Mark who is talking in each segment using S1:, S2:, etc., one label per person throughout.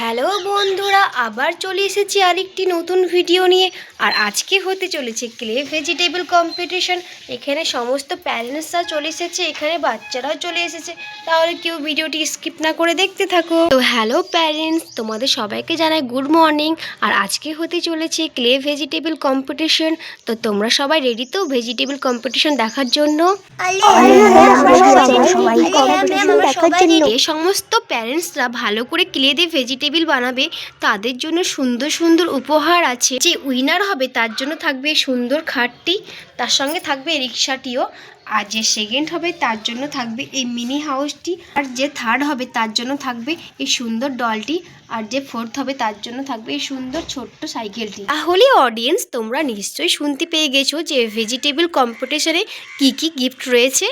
S1: Hello বন্ধুরা, আবার চলে এসেছি আরেকটি নতুন ভিডিও নিয়ে। আর আজকে হতে চলেছে ক্লে ভেজিটেবল কম্পিটিশন। এখানে সমস্ত প্যারেন্টসরা চলে এসেছে, এখানে বাচ্চারাও চলে এসেছে। তাহলে কেউ ভিডিওটি স্কিপ না করে দেখতে থাকো। তো হ্যালো প্যারেন্টস, তোমাদের সবাইকে জানাই গুড মর্নিং। আর আজকে হতে চলেছে ক্লে ভেজিটেবল কম্পিটিশন। তো তোমরা সবাই রেডি তো ভেজিটেবল কম্পিটিশন দেখার জন্য? সমস্ত প্যারেন্টসরা ভালো করে ক্লে দিয়ে ভেজিটেবল বানাবে, তাদের জন্য সুন্দর সুন্দর উপহার আছে। যে উইনার হবে তার জন্য থাকবে সুন্দর খাটটি, তার সঙ্গে থাকবে রিক্সাটিও। আর যে সেকেন্ড হবে তার জন্য থাকবে এই মিনি হাউসটি, আর যে থার্ড হবে তার জন্য থাকবে এই সুন্দর ডলটি, আর যে ফোর্থ হবে তার জন্য থাকবে এই সুন্দর ছোট্ট সাইকেলটি। তাহলে অডিয়েন্স, তোমরা নিশ্চয়ই শুনতে পেয়ে গেছো যে ভেজিটেবল কম্পিটিশনে কি কি গিফট রয়েছে।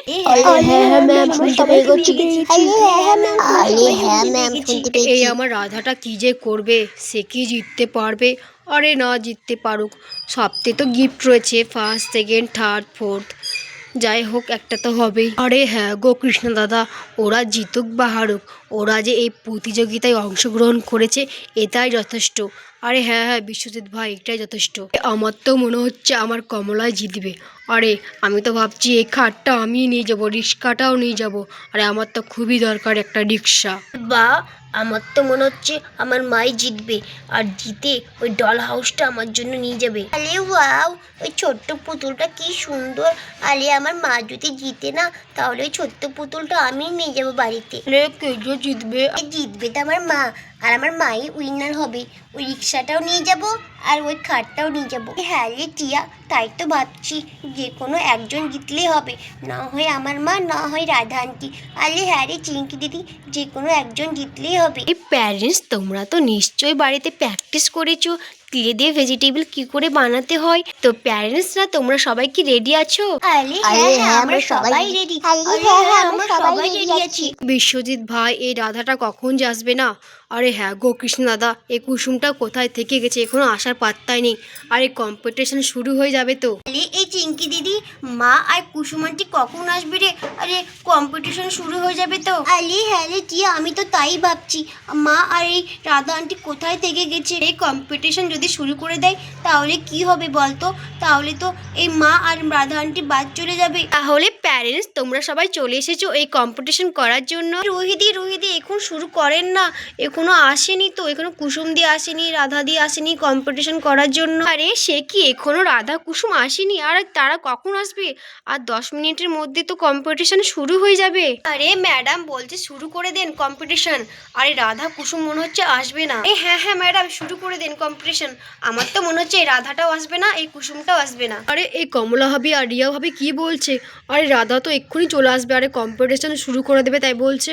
S1: এই আমার রাধাটা কি যে করবে, সে কি জিততে পারবে? আরে না জিততে পারুক, সবথেকে তো গিফট রয়েছে ফার্স্ট, সেকেন্ড, থার্ড, ফোর্থ। যাই হোক, একটা তো হবেই। আরে হ্যাঁ গো কৃষ্ণ দাদা, ওরা জিতুক বা হারুক, ওরা যে এই প্রতিযোগিতায় অংশগ্রহণ করেছে এটাই যথেষ্ট। আরে হ্যাঁ হ্যাঁ বিশ্বজিৎ ভাই, এটাই যথেষ্ট। আমার তো মনে হচ্ছে আমার কমলাই জিতবে। আরে আমি তো ভাবছি এই খাটটা আমি নিয়ে যাবো, রিক্সাটাও নিয়ে যাবো। আরে আমার তো খুবই দরকার একটা রিক্সা। বা আমার তো মনে হচ্ছে আমার মাই জিতবে, আর জিতে ওই ডল হাউসটা আমার জন্য নিয়ে যাবে।
S2: আরে ওয়াও, ওই ছোট্ট পুতুলটা কি সুন্দর। আরে আমার মা যদি জিতে না, তাহলে ওই ছোট্ট পুতুলটা আমি নিয়ে যাবো বাড়িতে।
S1: কে যে জিতবে?
S2: জিতবে তো আমার মা, আর আমার মাই উইনার হবে। ওই রিক্সাটাও নিয়ে যাব আর ওই খাটটাও নিয়ে যাবো। হ্যাঁ রে টিয়া, তাই তো ভাবছি যে কোনো একজন জিতলেই হবে, না হয় আমার মা, না হয় রাধা আন্টি। আরে হ্যাঁ রে চিঙ্কি দিদি, যে কোনো একজন জিতলেই হবে।
S1: এই প্যারেন্টস, তোমরা তো নিশ্চয়ই বাড়িতে প্র্যাকটিস করেছো ক্লে দিয়ে ভেজিটেবল কি করে বানাতে হয়। তো প্যারেন্টসরা তোমরা সবাই কি রেডি আছো?
S2: আরে হ্যাঁ, আমরা সবাই রেডি। আমরা সবাই রেডি আছি।
S1: বিশ্বজিৎ ভাই, এই রাধাটা কখন যে আসবে না? আরে হ্যাঁ গো কৃষ্ণ দাদা, এই কুসুমটা কোথায় থেকে গেছে, এখনো আসার পাত্তাই নেই। আর এই কম্পিটিশন শুরু হয়ে যাবে তো।
S2: আরে এই চিঙ্কি দিদি, মা আর কুসুমান্টি কখন আসবে রে? আরে কম্পিটিশন শুরু হয়ে যাবে তো। আরে হ্যাঁ রে টিয়া, আমি তো তাই ভাবছি, মা আর এই রাধা আন্টি কোথায় থেকে গেছে।
S1: এই কম্পিটিশন যদি শুরু করে দেয় তাহলে কি হবে বলতো? তাহলে তো এই মা আর রাধা আন্টি বাদ চলে যাবে। তাহলে প্যারেন্টস, তোমরা সবাই চলে এসেছো এই কম্পিটিশন করার জন্য। রোহিদি এখন শুরু করেন না, এখনো আসেনি তো, এখনো কুসুম দিয়ে আসেনি, রাধা দিয়ে আসেনি কম্পিটিশন করার জন্য। আরে সে কি, এখনো রাধা কুসুম আসেনি? আর তারা কখন আসবে? আর 10 মিনিটের মধ্যে তো কম্পিটিশন শুরু হয়ে যাবে। আরে ম্যাডাম বলছে শুরু করে দেন কম্পিটিশন। আরে রাধা কুসুম মনে হচ্ছে আসবে না। হ্যাঁ হ্যাঁ ম্যাডাম, শুরু করে দেন কম্পিটিশন। আমার তো মনে হচ্ছে এই রাধাটাও আসবে না, এই কুসুমটাও আসবে না। আরে এই কমলা ভাবি আর রিয়া ভাবি কি বলছে? আরে রাধা তো এক্ষুনি চলে আসবে, আরে কম্পিটিশন শুরু করে দেবে তাই বলছে।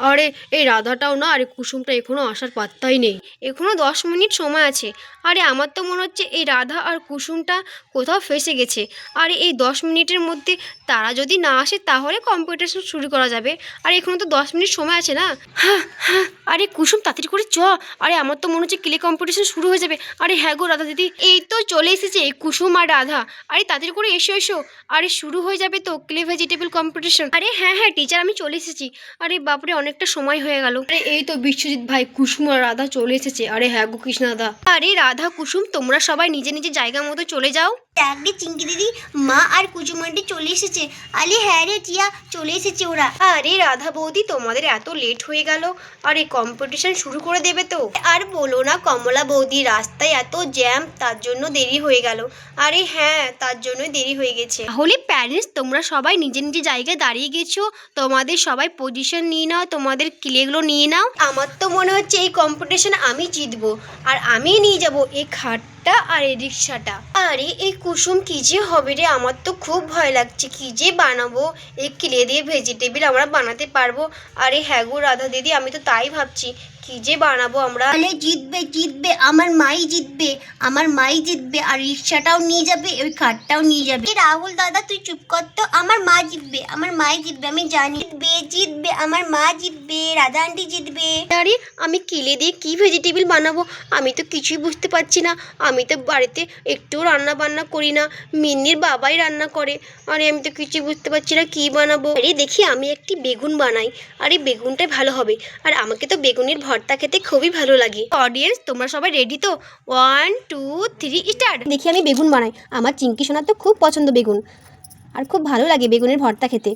S1: আরে এই রাধাটাও না, আরে কুসুমটা এখনো আসার পাত্তাই নেই, এখনো 10 মিনিট সময় আছে। আরে আমার তো মনে হচ্ছে এই রাধা আর কুসুমটা কোথাও ফেসে গেছে। আরে এই 10 মিনিটের মধ্যে তারা যদি না আসে তাহলে কম্পিটিশন শুরু করা যাবে। আর এখনো তো 10 মিনিট সময় আছে না। হ্যাঁ হ্যাঁ, আরে কুসুম তাড়াতাড়ি করে চ। আরে আমার তো মনে হচ্ছে ক্লে কম্পিটিশন শুরু হয়ে যাবে। আরে হ্যাঁ গো রাধা দিদি, এই তো চলে এসেছে কুসুম আর রাধা। আরে তাড়াতাড়ি করে এসো এসো, আরে শুরু হয়ে যাবে তো ক্লে ভেজিটেবল কম্পিটিশন। আরে হ্যাঁ হ্যাঁ টিচার, আমি চলে এসেছি। আরে বাপরে, অনেকটা সময় হয়ে গেল। আরে এই তো বিশ্বজিৎ ভাই, কুসুম আর রাধা চলে এসেছে। আরে হ্যাঁ গো কৃষ্ণ দাদা। আরে রাধা কুসুম, তোমরা সবাই নিজে নিজে জায়গা মতো চলে যাও।
S2: আগে চিঙ্কি দিদি, মা আর কুচুমান্টি চলে এসেছে। আরে হ্যাঁ রে টিয়া, চলে এসেছে ওরা।
S1: আরে রাধা বৌদি, তোমাদের এত লেট হয়ে গেল, আরে কম্পিটিশন শুরু করে দেবে তো। আর বলো না কমলা বৌদি, রাস্তায় এত জ্যাম, তার জন্য দেরি হয়ে গেল। আরে হ্যাঁ, তার জন্যই দেরি হয়ে গেছে। তাহলে প্যারেন্টস, তোমরা সবাই নিজে নিজে জায়গায় দাঁড়িয়ে গেছো, তোমাদের সবাই পজিশন নিয়ে নাও, তোমাদের ক্লেগুলো নিয়ে নাও। আমার তো মনে হচ্ছে এই কম্পিটিশন আমি জিতবো, আর আমি নিয়ে যাবো এই খাটটা আর এই রিক্সাটা। আরে এই কুসুম কি যে হবে রে, আমার তো খুব ভয় লাগছে, কি যে বানাবো এই ক্লে দিয়ে ভেজিটেবল আমরা বানাতে পারবো? আরে হ্যাঁ গো রাধা দিদি, আমি তো তাই ভাবছি কি যে বানাবো আমরা।
S2: আরে জিতবে আমার মাই জিতবে, আমার মাই জিতবে, আর রিক্সাটাও নিয়ে যাবে, ওই খাটটাও নিয়ে যাবে। রাহুল দাদা তুই চুপ কর তো, আমার মা জিতবে, আমার মাই জিতবে, আমি জানি। জিতবে আমার মা জিতবে, রাধা আন্টি জিতবে।
S1: আরে আমি ক্লে দিয়ে কি ভেজিটেবল বানাবো, আমি তো কিছুই বুঝতে পারছি না। আমি তো বাড়িতে একটুও রান্না বান্না করি না, মিন্নির বাবাই রান্না করে। আরে আমি তো কিছু বুঝতে পারছি না কী বানাবো। আরে দেখি আমি একটি বেগুন বানাই, আরে বেগুনটাই ভালো হবে। আর আমাকে তো বেগুনের ভর্তা খেতে খুবই ভালো লাগে। অডিয়েন্স তোমরা সবাই রেডি তো? 1 2 3 স্টার্ট। দেখি আমি বেগুন বানাই। আমার চিঙ্কি সোনার তো খুব পছন্দ বেগুন, আর খুব ভালো লাগে বেগুনের ভর্তা খেতে।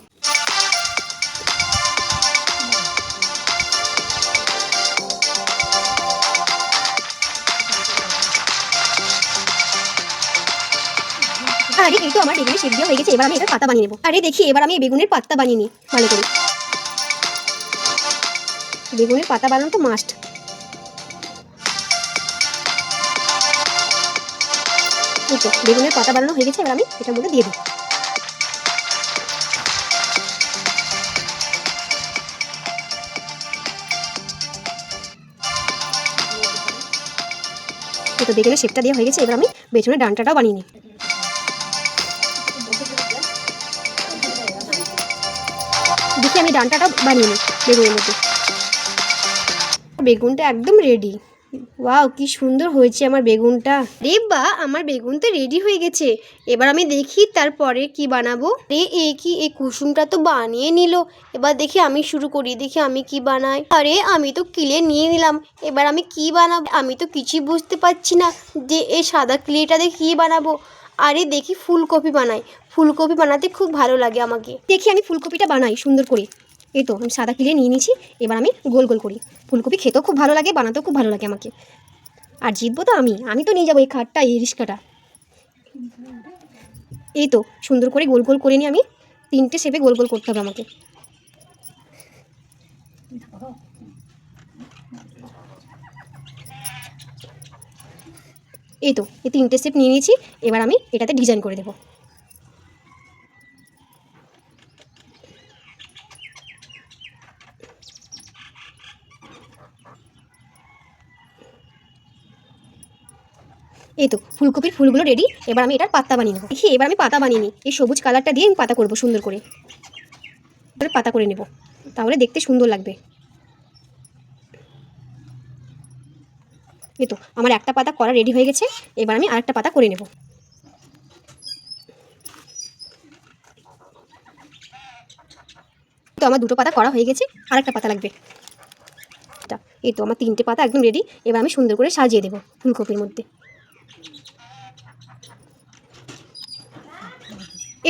S1: আরে এই তো আমার বেগুনের শেপ দেওয়া হয়ে গেছে, এবার আমি এটার পাতা বানিয়ে নেবো। আরে দেখি এবার আমি বেগুনের পাতা বানিয়ে নিই ভালো করে। বেগুনের পাতা বানানো তো মাস্ট। এই তো বেগুনের পাতা বানানো হয়ে গেছে, এবার আমি এটার মধ্যে দিয়ে দিই। এই তো বেগুনের শেপটা দেওয়া হয়ে গেছে, এবার আমি বেগুনের ডাঁটাটাও বানিয়ে নিই। দেখি আমি ডাঁটাটাও বানিয়ে নিই বেগুনের মধ্যে। বেগুনটা একদম রেডি। ওয়াও কি সুন্দর হয়েছে আমার বেগুনটা। রে বা আমার বেগুন তো রেডি হয়ে গেছে, এবার আমি দেখি তারপরে কি বানাবো। রে এই কুসুমটা তো বানিয়ে নিল, এবার দেখি আমি শুরু করি, দেখি আমি কি বানাই। আরে আমি তো কিলে নিয়ে নিলাম, এবার আমি কি বানাবো আমি তো কিছুই বুঝতে পারছি না যে এই সাদা ক্লেটা দিয়ে কী বানাবো। আরে দেখি ফুলকপি বানাই, ফুলকপি বানাতে খুব ভালো লাগে আমাকে। দেখি আমি ফুলকপিটা বানাই সুন্দর করে। এই তো আমি সাদা কিলে নিয়ে নিয়েছি, এবার আমি গোল গোল করি। ফুলকপি খেতেও খুব ভালো লাগে, বানাতেও খুব ভালো লাগে আমাকে। আর জিতবো তো আমি তো নিয়ে যাবো এই খাটটা, এই রিস্কাটা। এই তো সুন্দর করে গোল গোল করে নিয়ে আমি 3টে শেপে গোল গোল করতে হবে আমাকে। এই তো এই 3টে শেপ নিয়ে নিয়েছি, এবার আমি এটাতে ডিজাইন করে দেবো। এই তো ফুলকপির ফুলগুলো রেডি, এবার আমি এটার পাতা বানিয়ে নেবো। দেখি এবার আমি পাতা বানিয়ে নিই, এই সবুজ কালারটা দিয়ে আমি পাতা করবো সুন্দর করে। এবার পাতা করে নেব, তাহলে দেখতে সুন্দর লাগবে। এই তো আমার একটা পাতা করা রেডি হয়ে গেছে, এবার আমি আরেকটা পাতা করে নেব। তো আমার 2টো পাতা করা হয়ে গেছে, আরেকটা পাতা লাগবে। এই তো আমার 3টে পাতা একদম রেডি, এবার আমি সুন্দর করে সাজিয়ে দেবো ফুলকপির মধ্যে।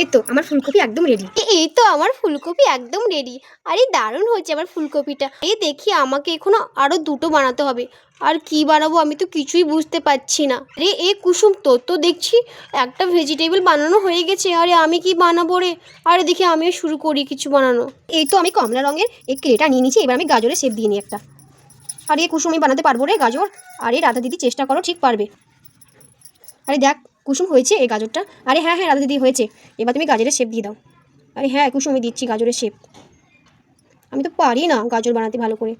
S1: এই তো আমার ফুলকপি একদম রেডি। এই তো আমার ফুলকপি একদম রেডি। আরে দারুণ হয়েছে আমার ফুলকপিটা। এই দেখি আমাকে এখনো আরও 2টো বানাতে হবে। আর কি বানাবো আমি তো কিছুই বুঝতে পারছি না। রে এ কুসুম, তোর তো দেখছি একটা ভেজিটেবল বানানো হয়ে গেছে, আরে আমি কি বানাবো রে। আরে দেখি আমিও শুরু করি কিছু বানানো। এই তো আমি কমলা রঙের এই ক্লেটা নিয়ে নিয়েছি, এবার আমি গাজরের শেপ দিয়ে নিই একটা। আর এই কুসুম আমি বানাতে পারবো রে গাজর। আরে রাধা দিদি চেষ্টা করো, ঠিক পারবে। আরে দেখ কুসুম হয়েছে এই গাজরটা। আরে হ্যাঁ রাধা দিদি হয়েছে, এবার তুমি গাজরের শেপ দিয়ে দাও। আরে হ্যাঁ কুসুম আমি দিচ্ছি গাজরের শেপ। আমি তো পারি না গাজর বানাতে ভালো করে।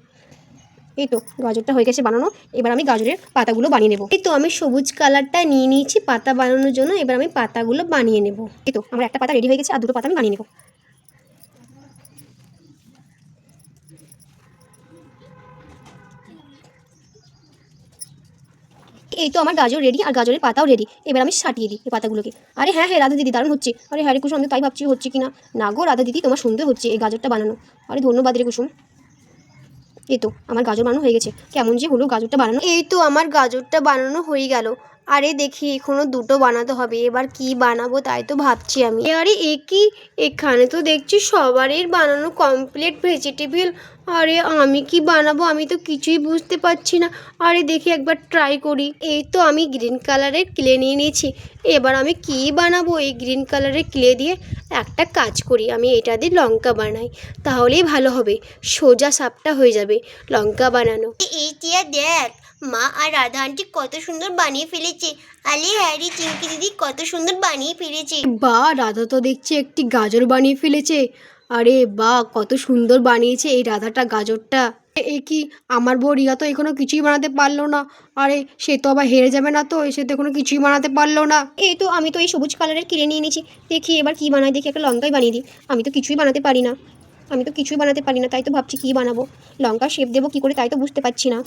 S1: এই তো গাজরটা হয়ে গেছে বানানো, এবার আমি গাজরের পাতাগুলো বানিয়ে নেব। এই তো আমি সবুজ কালারটা নিয়ে নিয়েছি পাতা বানানোর জন্য, এবার আমি পাতাগুলো বানিয়ে নেব। এই তো আমার একটা পাতা রেডি হয়ে গেছে, আর 2টো পাতা আমি বানিয়ে নেব। এই তো আমার গাজর রেডি, আর গাজরের পাতাও রেডি, এবার আমি সাটিয়ে দিই এই পাতাগুলোকে। আরে হ্যাঁ রাধা দিদি দারুণ হচ্ছে। আরে হ্যাঁ রে কুসুম, আমি তাই ভাবছি হচ্ছে কিনা। না গো রাধা দিদি তোমার সুন্দর হচ্ছে এই গাজরটা বানানো। আরে ধন্যবাদ রে কুসুম। এই তো আমার গাজর বানানো হয়ে গেছে, কেমন যে হলো গাজরটা বানানো। এই তো আমার গাজরটা বানানো হয়ে গেল। আরে দেখি এখনো 2টো বানাতে হবে, এবার কি বানাবো তাই তো ভাবছি আমি। আরে কি এখানে তো দেখছি সবারই বানানো কমপ্লিট ভেজিটেবল। আরে আমি কি বানাবো আমি তো কিছুই বুঝতে পারছি না। আরে দেখি একবার ট্রাই করি। এই তো আমি গ্রিন কালারের ক্লে নিয়ে নিয়েছি, এবার আমি কি বানাবো এই গ্রিন কালারের ক্লে দিয়ে। একটা কাজ করি, আমি এটা দিয়ে লঙ্কা বানাই, তাহলেই ভালো হবে, সোজা সাপটা হয়ে যাবে লঙ্কা বানানো।
S2: এই টিয়া দেখ, মা আর রাধা আন্টি কত সুন্দর বানিয়ে ফেলেছে। আলে হ্যারি চিঙ্কি দিদি কত সুন্দর বানিয়ে ফেলেছে।
S1: বা রাধা তো দেখছি একটি গাজর বানিয়ে ফেলেছে। আরে বা কত সুন্দর বানিয়েছে এই রাধাটা গাজরটা। কি আমার বউ রিয়া তো এখনো কিছুই বানাতে পারলো না। আরে সে তো আবার হেরে যাবে না তো, সে তো এখনো কিছুই বানাতে পারলো না। এই তো আমি তো এই সবুজ কালারের কিনে নিয়ে নিয়েছি, দেখি এবার কি বানাই। দেখি একটা লঙ্কাই বানিয়ে দিই, আমি তো কিছুই বানাতে পারি না। তাই তো ভাবছি কি বানাবো, লঙ্কা শেপ দেবো কি করে তাই তো বুঝতে পারছি না।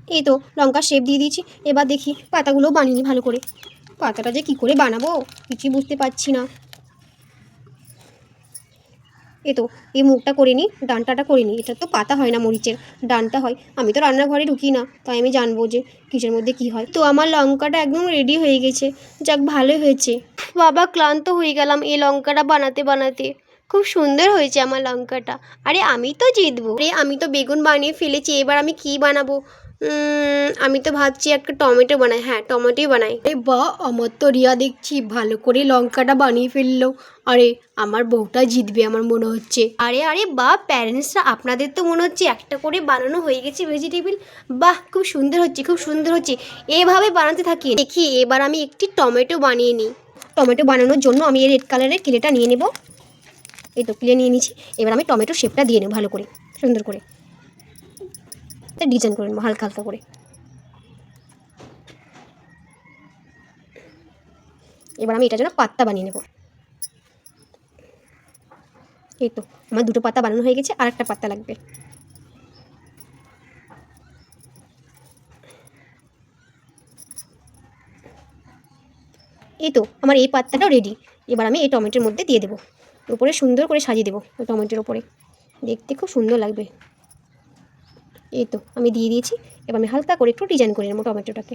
S1: এই তো লঙ্কার শেপ দিয়ে দিয়েছি। এবার দেখি পাতাগুলো বানিয়ে নিই ভালো করে। পাতাটা যে কী করে বানাবো কিছুই বুঝতে পারছি না। এই তো এই মুখটা করে নিই, ডানটাটা করে নিই। এটা তো পাতা হয় না, মরিচের ডানটা হয়। আমি তো রান্নাঘরে ঢুকি না, তাই আমি জানবো যে কিসের মধ্যে কি হয়। তো আমার লঙ্কাটা একদম রেডি হয়ে গেছে। যাক, ভালোই হয়েছে। বাবা, ক্লান্ত হয়ে গেলাম এই লঙ্কাটা বানাতে বানাতে। খুব সুন্দর হয়েছে আমার লঙ্কাটা। আরে আমি তো জিতবো। আরে আমি তো বেগুন বানিয়ে ফেলেছি, এবার আমি কি বানাবো? আমি তো ভাবছি একটা টমেটো বানাই। হ্যাঁ, টমেটোই বানাই। আরে বাহ, আমার তো রিয়া দেখছি ভালো করে লঙ্কাটা বানিয়ে ফেললো। আরে আমার বউটা জিতবে আমার মনে হচ্ছে। আরে আরে বাহ, প্যারেন্টসরা আপনাদের তো মনে হচ্ছে একটা করে বানানো হয়ে গেছে ভেজিটেবিল। বাহ, খুব সুন্দর হচ্ছে, খুব সুন্দর হচ্ছে। এভাবে বানাতে থাকি। দেখি এবার আমি একটি টমেটো বানিয়ে নিই। টমেটো বানানোর জন্য আমি এই রেড কালারের ক্লেটা নিয়ে নেব। এই তো ক্লে নিয়ে নিচ্ছি। এবার আমি টমেটোর শেপটা দিয়ে নেব ভালো করে, সুন্দর করে ডিজাইন করে নেবো হালকা হালকা করে। এবার আমি এটার জন্য পাত্তা বানিয়ে নেব। এই তো আমার দুটো পাতা বানানো হয়ে গেছে, আর একটা পাতা লাগবে। এই তো আমার এই পাত্তাটাও রেডি। এবার আমি এই টমেটোর মধ্যে দিয়ে দেবো, উপরে সুন্দর করে সাজিয়ে দেবো ওই টমেটোর ওপরে। দেখতে খুব সুন্দর লাগবে। এই তো আমি দিয়ে দিয়েছি। এবার আমি হালকা করে একটু ডিজাইন করে নেবো টমেটোটাকে।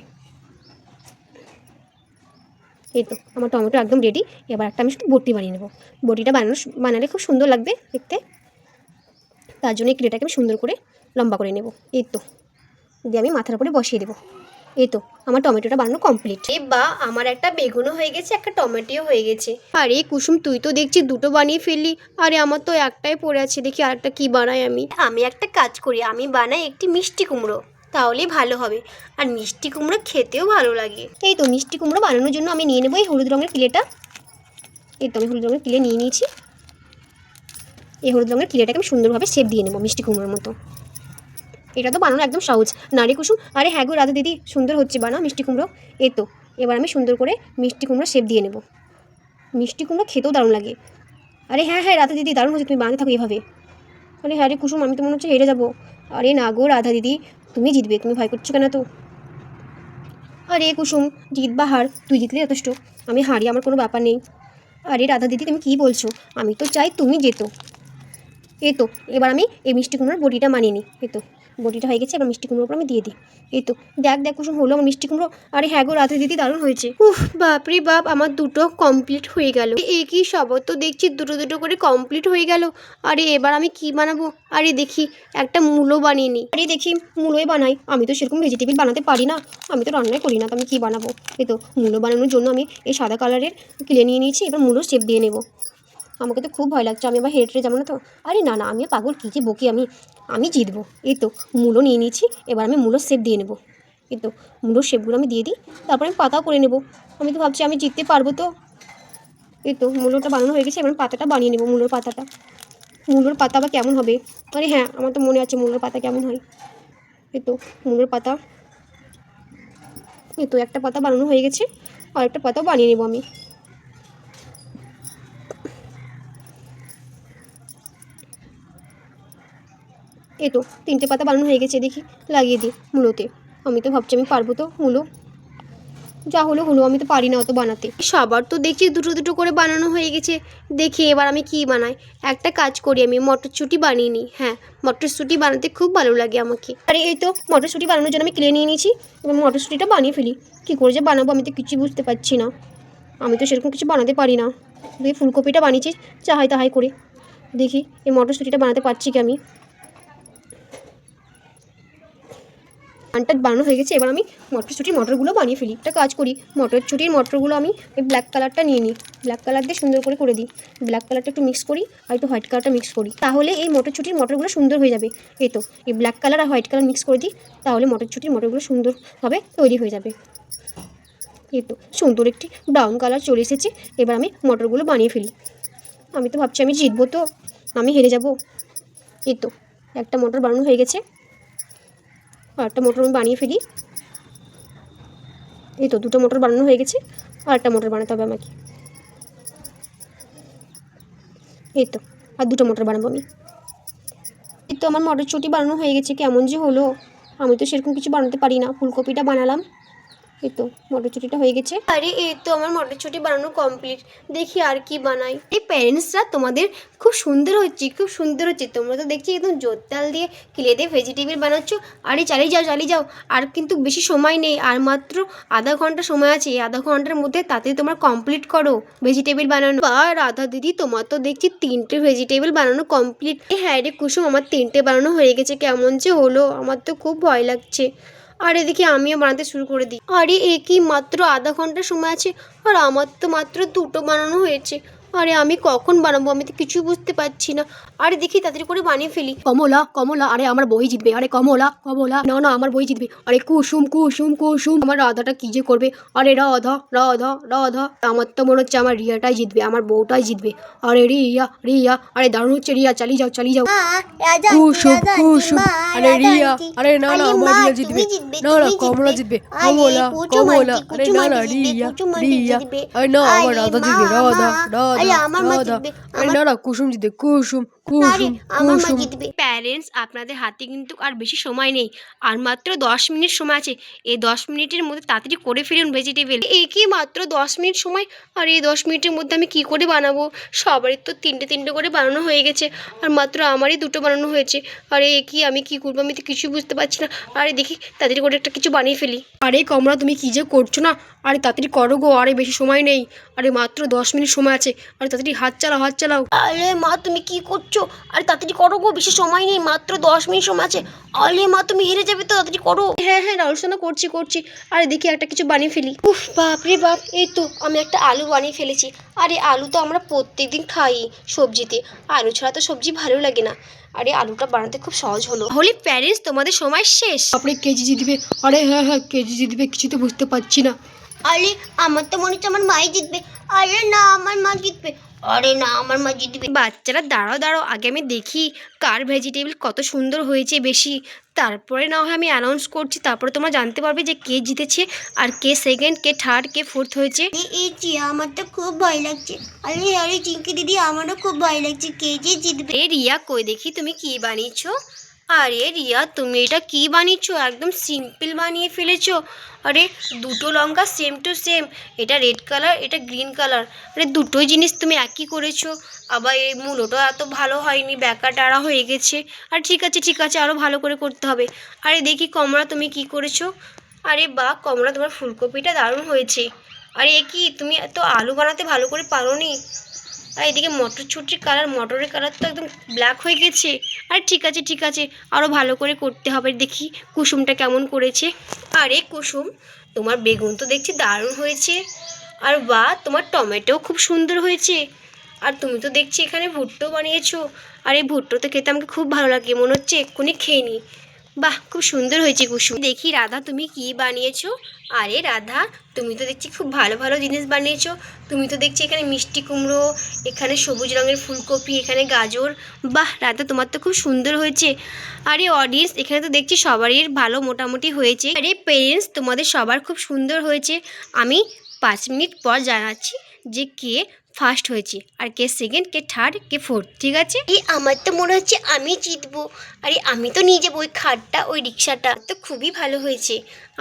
S1: এই তো আমার টমেটো একদম রেডি। এবার একটা আমি শুধু বটি বানিয়ে নেবো। বটিটা বানালে খুব সুন্দর লাগবে দেখতে। তার জন্য এই ক্লেটাকে আমি সুন্দর করে লম্বা করে নেব। এই তো দিয়ে আমি মাথার উপরে বসিয়ে দেবো। এই তো আমার টমেটোটা বানানো কমপ্লিট। এ বা, আমার একটা বেগুনও হয়ে গেছে, একটা টমেটোও হয়ে গেছে। আরে কুসুম, তুই তো দেখছি দুটো বানিয়ে ফেললি। আরে আমার তো একটাই পড়ে আছে, দেখি আরেকটা কি বানাই আমি একটা কাজ করি, আমি বানাই একটি মিষ্টি কুমড়ো, তাহলেই ভালো হবে। আর মিষ্টি কুমড়ো খেতেও ভালো লাগে। এই তো মিষ্টি কুমড়ো বানানোর জন্য আমি নিয়ে নেবো এই হলুদ রঙের ক্লেটা। এই তো আমি হলুদ রঙের ক্লে নিয়ে নিয়েছি। এই হলুদ রঙের ক্লেটাকে আমি সুন্দরভাবে শেপ দিয়ে নেবো মিষ্টি কুমড়োর মতো। এটা তো বানানো একদম সহজ না রে কুসুম? আরে হ্যাঁ গো রাধা দিদি, সুন্দর হচ্ছে বানা মিষ্টি কুমড়ো। এই তো এবার আমি সুন্দর করে মিষ্টি কুমড়ো শেপ দিয়ে নেব। মিষ্টি কুমড়ো খেতেও দারুণ লাগে। আরে হ্যাঁ হ্যাঁ রাধা দিদি, দারুণ হচ্ছে, তুমি বানাতে থাকো এভাবে। আরে হ্যাঁ রে কুসুম, আমি তো মনে হচ্ছে হেরে যাবো। আরে না গো রাধা দিদি, তুমি জিতবে, তুমি ভয় করছো কেন তো? আরে কুসুম, জিত বা হার তুই জিতলে যথেষ্ট, আমি হারি, আমার কোনো ব্যাপার নেই। আরে রাধা দিদি, তুমি কী বলছো? আমি তো চাই তুমি যেতো। এই তো এবার আমি এই মিষ্টি কুমড়োর বটিটা মানিয়ে নিই। এই তো বটিটা হয়ে গেছে, এবার মিষ্টি কুমড়োর উপর আমি দিয়ে দিই। এই তো দেখ দেখ কুসুম, হলো আমার মিষ্টি কুমড়ো। আরে হ্যাঁ গো রাধে দিদি, দারুণ হয়েছে। বাপরে বাপ, আমার দুটো কমপ্লিট হয়ে গেল। এই কি সবার তো দেখছি দুটো দুটো করে কমপ্লিট হয়ে গেল। আরে এবার আমি কি বানাবো? আরে দেখি একটা মূলো বানিয়ে নিই। আরে দেখি মূলোই বানাই, আমি তো সেরকম ভেজিটেবিল বানাতে পারি না, আমি তো রান্নাই করি না, তো আমি কী বানাবো? এই তো মূলো বানানোর জন্য আমি এই সাদা কালারের ক্লে নিয়ে নিয়েছি। এবার মূলো শেপ দিয়ে নেবো। আমাকে তো খুব ভয় লাগছে, আমি আবার হেঁটে যাবো না তো? আরে না না, আমি পাগল, কী যে বকি আমি জিতবো। এই তো মূলো নিয়ে নিয়েছি। এবার আমি মূলোর শেপ দিয়ে নেবো। এই তো মূলোর শেপগুলো আমি দিয়ে দিই, তারপরে আমি পাতাও করে নেবো। আমি তো ভাবছি আমি জিততে পারবো তো। এই তো মূলোটা বানানো হয়ে গেছে, এবার পাতাটা বানিয়ে নেবো। মূলোর পাতাটা, মূলোর পাতা আবার কেমন হবে? আরে হ্যাঁ, আমার তো মনে আছে মূলোর পাতা কেমন হয়। এই তো মূলোর পাতা, এই তো একটা পাতা বানানো হয়ে গেছে, আর একটা পাতাও বানিয়ে নেবো আমি। এই তো তিনটে পাতা বানানো হয়ে গেছে, দেখি লাগিয়ে দিই মূলোতে। আমি তো ভাবছি আমি পারবো তো মূলো। যা হলো হলো, আমি তো পারি না অত বানাতে। সবার তো দেখছি দুটো দুটো করে বানানো হয়ে গেছে। দেখি এবার আমি কি বানাই। একটা কাজ করি, আমি মটরশুঁটি বানিয়ে নিই। হ্যাঁ, মটরশুঁটি বানাতে খুব ভালো লাগে আমাকে। আরে এই তো মটরশুঁটি বানানোর জন্য আমি ক্লে নিয়ে নিয়েছি। এবার মটরশুঁটিটা বানিয়ে ফেলি। কী করে যে বানাবো আমি তো কিছুই বুঝতে পারছি না। আমি তো সেরকম কিছু বানাতে পারি না। দেখি ফুলকপিটা বানিয়েছি চাহাই তাহাই করে। দেখি এই মটরশুঁটিটা বানাতে পারছি কি আমি। আনটা বানানো হয়ে গেছে, এবার আমি মটরগুলো বানিয়ে ফেলি। একটা কাজ করি, মটরগুলো আমি এই ব্ল্যাক কালারটা নিয়ে নিই। ব্ল্যাক কালার দিয়ে সুন্দর করে দিই। ব্ল্যাক কালারটা একটু মিক্স করি, আর একটু হোয়াইট কালারটা মিক্স করি, তাহলে এই মটরগুলো সুন্দর হয়ে যাবে। এই তো এই ব্ল্যাক কালার আর হোয়াইট কালার মিক্স করে দিই, তাহলে মটরগুলো সুন্দরভাবে তৈরি হয়ে যাবে। এই তো সুন্দর একটি ব্রাউন কালার চলে এসেছে। এবার আমি মটরগুলো বানিয়ে ফেলি। আমি তো ভাবছি আমি জিতবো তো, আমি হেরে যাব। এই তো একটা মটর বানানো হয়ে গেছে, আর একটা মটর আমি বানিয়ে ফেলি। এই তো দুটো মটর বানানো হয়ে গেছে, আর একটা মটর বানাতে হবে আমাকে। এই তো আর দুটো মটর বানাবো আমি। এই তো আমার মটরশুঁটি বানানো হয়ে গেছে, কেমন যে হলো। আমি তো সেরকম কিছু বানাতে পারি না, ফুলকপিটা বানালাম। এই তো মটরশুঁটিটা হয়ে গেছে। আরে এই তো আমার মটরশুঁটি বানানো কমপ্লিট। দেখি আর কি বানাই। এই প্যারেন্টসরা তোমাদের খুব সুন্দর হচ্ছে, খুব সুন্দর হচ্ছে। তোমরা তো দেখছি একদম জোরতাল দিয়ে কিলে দিয়ে ভেজিটেবিল বানাচ্ছ। আরে চালিয়ে যাও চালিয়ে যাও। আর কিন্তু বেশি সময় নেই, আর মাত্র আধা ঘন্টা সময় আছে। এই আধা ঘন্টার মধ্যে তাতে তোমার কমপ্লিট করো ভেজিটেবিল বানানো। বা রাধা দিদি, তোমার তো দেখছি 3টে ভেজিটেবল বানানো কমপ্লিট। হ্যাঁ রে কুসুম, আমার 3টে বানানো হয়ে গেছে। কেমন যে হলো, আমার তো খুব ভয় লাগছে। আরে দেখি আমিও বানাতে শুরু করে দিই। আরে এ কি, মাত্র আধা ঘন্টা সময় আছে, আর আমার তো মাত্র 2টো বানানো হয়েছে। আরে আমি কখন বানাবো, আমি তো কিছুই বুঝতে পারছি না। আরে দেখি তাড়াতাড়ি করে বানিয়ে ফেলি। কমলা কমলা, আরে আমার বই জিতবে। আরে কমলা কমলা, না না আমার বই জিতবে। আরে কুসুম কুসুম কুসুম, আমার রাধাটা কি যে করবে। আরে রাধা রাধা রাধা, আমার তো মনে হচ্ছে আমার রিয়াটাই জিতবে, আমার বউটাই জিতবে। আরে রিয়া রিয়া, আরে দারুণ হচ্ছে রিয়া, চালিয়ে যাও চালিয়ে যাও।
S2: মা, রাধা
S3: কুসুম
S2: আন্টি,
S3: কুসুম,
S2: মা,
S3: আরে
S2: রাধা
S3: রিয়া,
S2: আন্টি।
S3: আরে না না
S2: আরে
S3: আমার
S2: মা,
S3: রিয়া
S2: তুমি
S3: জিতবে।
S2: জিতবে,
S3: না না
S2: তুমি
S3: কমলা
S2: জিতবে।
S3: জিতবে।
S2: আরে
S3: কমলা
S2: কুচুম
S3: কমলা,
S2: আন্টি,
S3: আরে
S2: কুচুম
S3: না না
S2: আন্টি জিতবে,
S3: রিয়া
S2: কুচুম আন্টি
S3: রিয়া,
S2: জিতবে।
S3: আরে না আমার
S2: আরে
S3: রাধা
S2: মা,
S3: জিতবে। রাধা
S2: মা, আরে
S3: রাধা
S2: আমার মা
S3: রাধা,
S2: জিতবে,
S3: আরে
S2: আমার
S3: না না কুসুম জিতবে। কুসুম
S2: না রে,
S3: কুসুম
S2: আমার মা
S3: কুসুম।
S2: জিতবে।
S1: প্যারেন্টস, আপনাদের হাতে কিন্তু আর বেশি সময় নেই, আর মাত্র 10 মিনিট সময় আছে। এই 10 মিনিটের মধ্যে তাড়াতাড়ি করে ফেলুন ভেজিটেবল। এই কি মাত্র 10 মিনিট সময়, আর এই 10 মিনিটের মধ্যে আমি কি করে বানাবো? সবারই তো 3টে করে বানানো হয়ে গেছে, আর মাত্র আমারই 2টো বানানো হয়েছে। আরে এ কি, আমি কি করবো, আমি তো কিছু বুঝতে পারছি না। আরে দেখি তাড়াতাড়ি করে একটা কিছু বানিয়ে ফেলি। আরে কমলা, তুমি কি যে করছো না, আরে তাড়াতাড়ি করো গো, আরে বেশি সময় নেই। আরে মাত্র 10 মিনিট সময় আছে, আরে তাড়াতাড়ি হাত চালাও হাত চালাও। আরে মা, তুমি কি করছো? আরে তাড়াতাড়ি করো গো, বেশি সময় নেই, মাত্র 10 মিনিট সময় আছে। আরে মা, তুমি হেরে যাবে তো, তাড়াতাড়ি করো। হ্যাঁ হ্যাঁ রাহুল সোনা, করছি করছি। আরে দেখি একটা কিছু বানিয়ে ফেলি। উফ বাপ রে বাপ, এই তো আমি একটা আলু বানিয়ে ফেলেছি। আরে আলু তো আমরা প্রত্যেকদিন খাই সবজিতে, আলু ছাড়া তো সবজি ভালো লাগে না। আরে আলুটা বানাতে খুব সহজ হলো। হোলি প্যারেন্টস, তোমাদের সময় শেষ। আপনি কেজি জিতবে। আরে হ্যাঁ হ্যাঁ কেজি জিতবে, কিছু তো বুঝতে পারছি না।
S2: আরে আমার তো মনে হচ্ছে আমার মাই জিতবে। আরে না, আমার মা জিতবে। আরে না, আমার মা জিতবে।
S1: বাচ্চারা দাঁড়াও দাঁড়াও, আগে আমি দেখি কার ভেজিটেবল কত সুন্দর হয়েছে বেশি, তারপরে না হয় আমি অ্যানাউন্স করছি। তারপরে তোমরা জানতে পারবে যে কে জিতেছে, আর কে সেকেন্ড, কে থার্ড, কে ফোর্থ হয়েছে।
S2: এই চিয়া, আমার তো খুব ভয় লাগছে। আরে আরে চিঙ্কি দিদি, আমারও খুব ভয় লাগছে, কে যে জিতবে।
S1: এ রিয়া, কই দেখি তুমি কি বানিয়েছো? আরে রিয়া, তুমি এটা কি বানিয়েছো? একদম সিম্পল বানিয়ে ফেলেছো। আরে 2টো লঙ্কা সেম টু সেম, এটা রেড কালার, এটা গ্রিন কালার। আরে দুটোই জিনিস তুমি একই করেছো। আবার এই মূলোটা এত ভালো হয়নি, ব্যাকা টাড়া হয়ে গেছে। আর ঠিক আছে ঠিক আছে, আরও ভালো করে করতে হবে। আরে দেখি কমলা, তুমি কি করেছো? আরে বাহ কমলা, তোমার ফুলকপিটা দারুণ হয়েছে। আরে এ কি, তুমি এত আলু বানাতে ভালো করে পারোনি? আর এদিকে মটরশুঁটির কালার, মটরের কালার তো একদম ব্ল্যাক হয়ে গেছে। আর ঠিক আছে ঠিক আছে, আরও ভালো করে করতে হবে। দেখি কুসুমটা কেমন করেছে। আরে কুসুম, তোমার বেগুন তো দেখছি দারুণ হয়েছে। আর বাহ, তোমার টমেটোও খুব সুন্দর হয়েছে। আর তুমি তো দেখছি এখানে ভুট্টো বানিয়েছো। আর এই ভুট্টো তো খেতে আমাকে খুব ভালো লাগে, মনে হচ্ছে এক্ষুনি খেয়ে নিই। বাহ, খুব সুন্দর হয়েছে কুসুম। দেখি রাধা, তুমি কি বানিয়েছো? আরে রাধা, তুমি তো দেখছি খুব ভালো ভালো জিনিস বানিয়েছো। তুমি তো দেখছি এখানে মিষ্টি কুমড়ো, এখানে সবুজ রঙের ফুলকপি, এখানে গাজর। বাহ রাধা, তোমার তো খুব সুন্দর হয়েছে। আরে অডিয়েন্স, এখানে তো দেখছি সবারই ভালো মোটামুটি হয়েছে। আরে পেরেন্টস, তোমাদের সবার খুব সুন্দর হয়েছে। আমি 5 মিনিট পর জানাচ্ছি যে কে ফার্স্ট হয়েছে, আর কে সেকেন্ড, কে থার্ড, কে ফোর্থ, ঠিক আছে?
S2: এই আমার তো মনে হচ্ছে আমি জিতবো। আরে আমি তো নিয়ে যাবো ওই খাটটা, ওই রিক্সাটা।
S1: তো খুবই ভালো হয়েছে,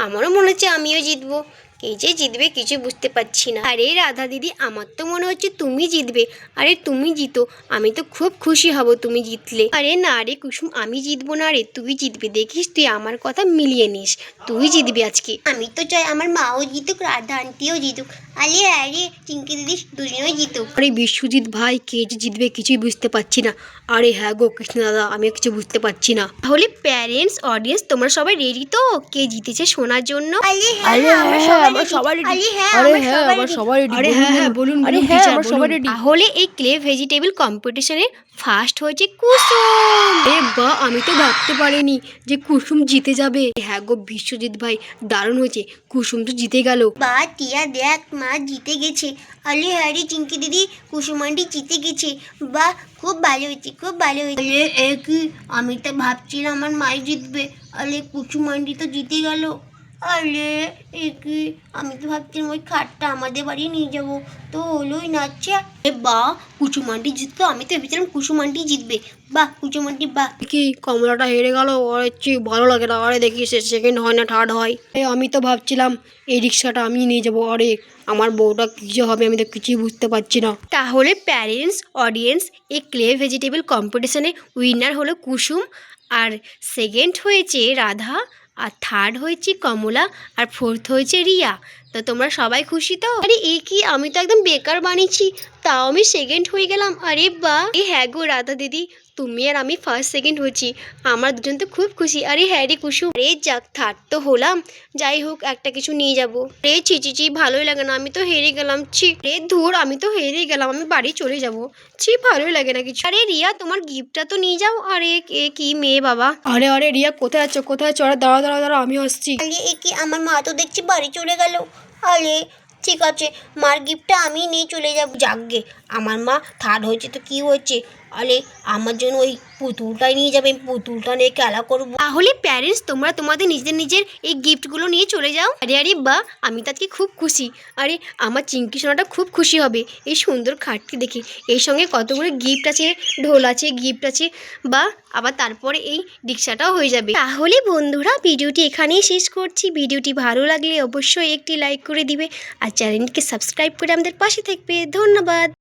S1: আমারও মনে হচ্ছে আমিও জিতবো। কে যে জিতবে কিছু বুঝতে পারছি না। আরে রাধা দিদি, আমার তো মনে হচ্ছে তুমি জিতবে। আরে তুমি জিতো, আমি তো খুব খুশি হব তুমি জিতলে। আরে না রে কুসুম, আমি জিতবো না রে, তুই জিতবি। দেখিস, তুই আমার কথা মিলিয়ে নিস, তুই জিতবি আজকে।
S2: আমি তো চাই আমার মাও জিতুক, রাধা আন্টিও জিতুক। আরে আরে চিঙ্কি দিদি, দুজনেই জিতুক।
S1: আরে বিশ্বজিৎ ভাই, কে যে জিতবে কিছুই বুঝতে পারছি না। আরে হ্যাঁ গো কৃষ্ণ দাদা, আমিও কিছু বুঝতে পারছি না। তাহলে প্যারেন্টস, অডিয়েন্স, তোমরা সবাই রেডি তো কে জিতেছে শোনার জন্য?
S2: আরে
S3: আরে
S2: হ্যাঁ,
S3: হ্যাঁ
S2: আমরা সবাই ready।
S3: ready।
S2: আরে হ্যাঁ,
S3: আরে
S2: আমরা
S3: হ্যাঁ
S2: সবাই
S3: আমার
S2: ready।
S3: সবাই ready।
S1: আরে হ্যাঁ হ্যাঁ বলুন
S3: আরে
S1: বলুন
S3: হ্যাঁ
S1: teacher,
S3: আমরা সবাই
S1: বলুন।
S3: ready।
S1: তাহলে এই ক্লে ভেজিটেবল কম্পিটিশনে ফার্স্ট হয়েছে কুসুম। এ বা, আমি তো ভাবতে পারিনি যে কুসুম জিতে যাবে। হ্যাঁ গো বিশ্বজিৎ ভাই, দারুণ হয়েছে, কুসুম তো জিতে গেল।
S2: বা টিয়া দেখ, মা জিতে গেছে। আরে হ্যারি চিঙ্কি দিদি, কুসুম আন্টি জিতে গেছে। বা খুব ভালো হয়েছে, খুব ভালো হয়েছে। আরে এ কি, আমি তো ভাবছিলাম আমার মাই জিতবে। আরে কুসুম আন্টি তো জিতে গেল। আরে কি, আমি তো ভাবছিলাম ওই খাটটা আমাদের বাড়ি নিয়ে যাবো, তো হলোই না। আচ্ছা
S1: বা কুচুমান্টি জিততো, আমি তো ভেবেছিলাম কুসুমান্টি জিতবে। বাহ কুচুমান্টি বাহ।
S3: কি কমলাটা হেরে গেল, ওর চেয়ে ভালো লাগে না। আরে দেখি সে সেকেন্ড হয় না থার্ড হয়। আমি তো ভাবছিলাম এই রিক্সাটা আমি নিয়ে যাবো। আরে আমার বউটা কী যে হবে আমি তো কিছুই বুঝতে পারছি না।
S1: তাহলে প্যারেন্টস অডিয়েন্স, এই ক্লে ভেজিটেবল কম্পিটিশনে উইনার হলো কুসুম, আর সেকেন্ড হয়েছে রাধা, আর থার্ড হয়েছে কমলা, আর ফোর্থ হয়েছে রিয়া। তো তোমরা সবাই খুশি তো? আরে এ কি, আমি তো একদম বেকার বানিয়েছি, তাও আমি সেকেন্ড হয়ে গেলাম। আরে বাহ, এই হ্যাঁ গো রাধা দিদি, তুমি আর আমি ফার্স্ট সেকেন্ড হয়েছি, আমরা দুজন তো খুব খুশি। আরে হ্যাঁ রে কুসুম, আরে যাক থার্ড তো হলাম, যাই হোক একটা কিছু নিয়ে যাবো। রে ছি, ভালোই লাগে না, আমি তো হেরে গেলাম। ছি রে ধুর, আমি তো হেরে গেলাম, আমি বাড়ি চলে যাবো। ছি ভালোই লাগে না কিছু। আরে রিয়া, তোমার গিফটটা তো নিয়ে যাও। আরে এ কি মেয়ে বাবা।
S3: আরে রিয়া কোথায় আছো, কোথায় আছো? আরে দাঁড়া আমি আসছি।
S2: আরে কি, আমার মা তো দেখছি বাড়ি চলে গেল। আরে ঠিক আছে, মার গিফটটা আমি নিয়ে চলে যাব। যাকগে, আমার মা থার্ড হয়েছে তো কি হয়েছে, আরে আমার জন্য ওই পুতুলটাই নিয়ে যাবে, আমি পুতুলটা নিয়ে খেলা করবো।
S1: তাহলে প্যারেন্টস, তোমরা তোমাদের নিজের এই গিফটগুলো নিয়ে চলে যাও। আরে বাহ, আমি তো আজকে খুব খুশি। আরে আমার চিঙ্কি সোনাটা খুব খুশি হবে এই সুন্দর খাটটি দেখে। এর সঙ্গে কতগুলো গিফট আছে, ঢোল আছে, গিফট আছে, বা আবার তারপরে এই রিক্সাটাও হয়ে যাবে। তাহলে বন্ধুরা, ভিডিওটি এখানেই শেষ করছি। ভিডিওটি ভালো লাগলে অবশ্যই একটি লাইক করে দিবে, আর চ্যানেলটিকে সাবস্ক্রাইব করে আমাদের পাশে থাকবে। ধন্যবাদ।